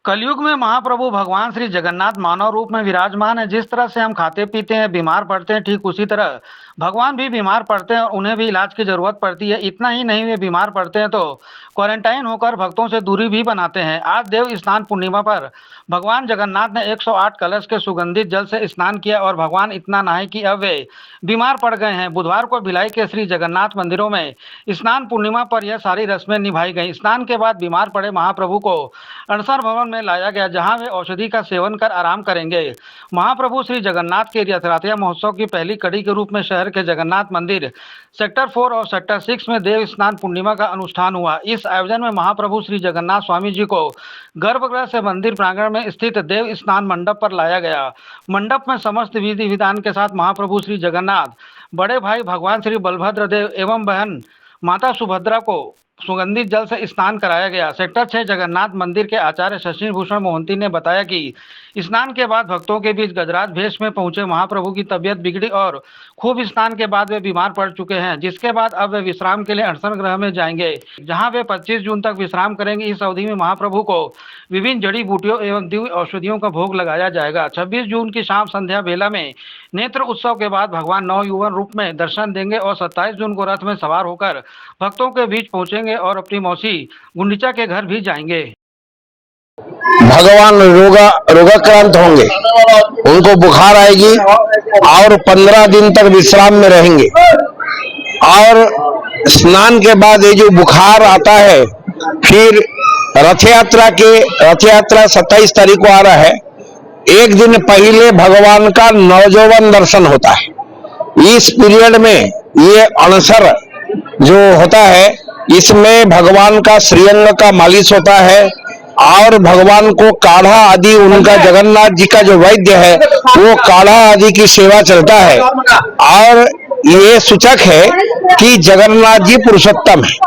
कलयुग में महाप्रभु भगवान श्री जगन्नाथ मानव रूप में विराजमान है। जिस तरह से हम खाते पीते हैं, बीमार पड़ते हैं, ठीक उसी तरह भगवान भी बीमार पड़ते हैं और उन्हें भी इलाज की जरूरत पड़ती है। इतना ही नहीं, वे बीमार पड़ते हैं तो क्वारंटाइन होकर भक्तों से दूरी भी बनाते हैं। आज देव स्नान पूर्णिमा पर भगवान जगन्नाथ ने 108 कलश के सुगंधित जल से स्नान किया और भगवान इतना नहाए कि अब वे बीमार पड़ गए हैं। बुधवार को भिलाई के श्री जगन्नाथ मंदिरों में स्नान पूर्णिमा पर यह सारी रस्में निभाई गई। स्नान के बाद बीमार पड़े महाप्रभु को अनशन भवन में लाया गया, जहां वे औषधि का सेवन कर आराम करेंगे। महाप्रभु श्री जगन्नाथ के रथ यात्रा महोत्सव की पहली कड़ी के रूप में शहर के जगन्नाथ मंदिर सेक्टर 4 और सेक्टर 6 में देव स्नान पूर्णिमा का अनुष्ठान हुआ। इस आयोजन में महाप्रभु श्री जगन्नाथ स्वामी जी को गर्भगृह से मंदिर प्रांगण में स्थित देव स्नान मंडप पर लाया गया। मंडप में समस्त विधि विधान के साथ महाप्रभु श्री जगन्नाथ, बड़े भाई भगवान श्री बलभद्र देव एवं बहन माता सुभद्रा को सुगंधित जल से स्नान कराया गया। सेक्टर 6 जगन्नाथ मंदिर के आचार्य शशि भूषण मोहंती ने बताया कि स्नान के बाद भक्तों के बीच गजराज भेष में पहुंचे महाप्रभु की तबीयत बिगड़ी और खूब स्नान के बाद वे बीमार पड़ चुके हैं, जिसके बाद अब वे विश्राम के लिए अनशन गृह में जाएंगे, जहां वे 25 जून तक विश्राम करेंगे। इस अवधि में महाप्रभु को विभिन्न जड़ी बूटियों एवं दिव्य औषधियों का भोग लगाया जाएगा। 26 जून की शाम संध्या बेला में नेत्र उत्सव के बाद भगवान नव युवन रूप में दर्शन देंगे और 27 जून को रथ में सवार होकर भक्तों के बीच पहुंचेंगे और अपनी मौसी गुंडीचा के घर भी जाएंगे। भगवान रोगाक्रांत होंगे, उनको बुखार आएगी और 15 दिन तक विश्राम में रहेंगे। और स्नान के बाद ये जो बुखार आता है, फिर रथ यात्रा 27 तारीख को आ रहा है। एक दिन पहले भगवान का नवजौवन दर्शन होता है। इस पीरियड में ये अणसर जो होता है, इसमें भगवान का श्रीअंग का मालिश होता है और भगवान को काढ़ा आदि, उनका जगन्नाथ जी का जो वैद्य है वो काढ़ा आदि की सेवा चलता है। और ये सूचक है कि जगन्नाथ जी पुरुषोत्तम है।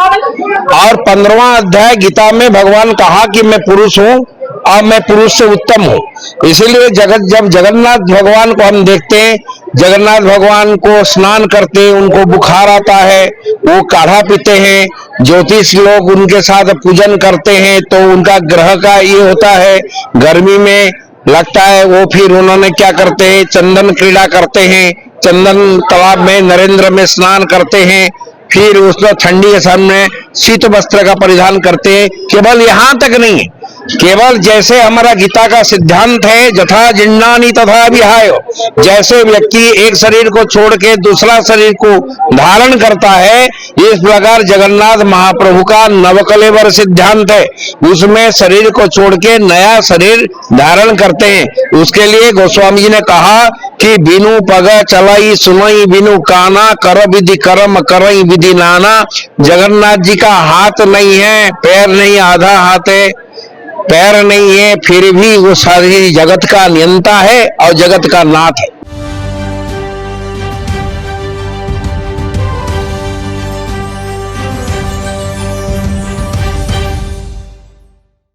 और 15वां अध्याय गीता में भगवान कहा कि मैं पुरुष हूँ और मैं पुरुष से उत्तम हूँ। इसीलिए जब जगन्नाथ भगवान को हम देखते हैं, जगन्नाथ भगवान को स्नान करते हैं, उनको बुखार आता है, वो काढ़ा पीते हैं। ज्योतिष लोग उनके साथ पूजन करते हैं, तो उनका ग्रह का ये होता है, गर्मी में लगता है। वो फिर उन्होंने क्या करते हैं, चंदन क्रीड़ा करते हैं, चंदन तालाब में नरेंद्र में स्नान करते हैं। फिर उसमें ठंडी के सामने शीत वस्त्र का परिधान करते हैं। केवल यहाँ तक नहीं है, केवल जैसे हमारा गीता का सिद्धांत है, यथा जीर्णानि तथा विहाय, जैसे व्यक्ति एक शरीर को छोड़ के दूसरा शरीर को धारण करता है, इस प्रकार जगन्नाथ महाप्रभु का नवकलेवर सिद्धांत है। उसमें शरीर को छोड़ के नया शरीर धारण करते हैं। उसके लिए गोस्वामी जी ने कहा कि बिनु पग चलाई सुनई बिनु काना, कर विधि कर्म करई विधि नाना। जगन्नाथ जी का हाथ नहीं है, पैर नहीं, आधा हाथ है, पैर नहीं है, फिर भी वो सारी जगत का नियंता है और जगत का नाथ है।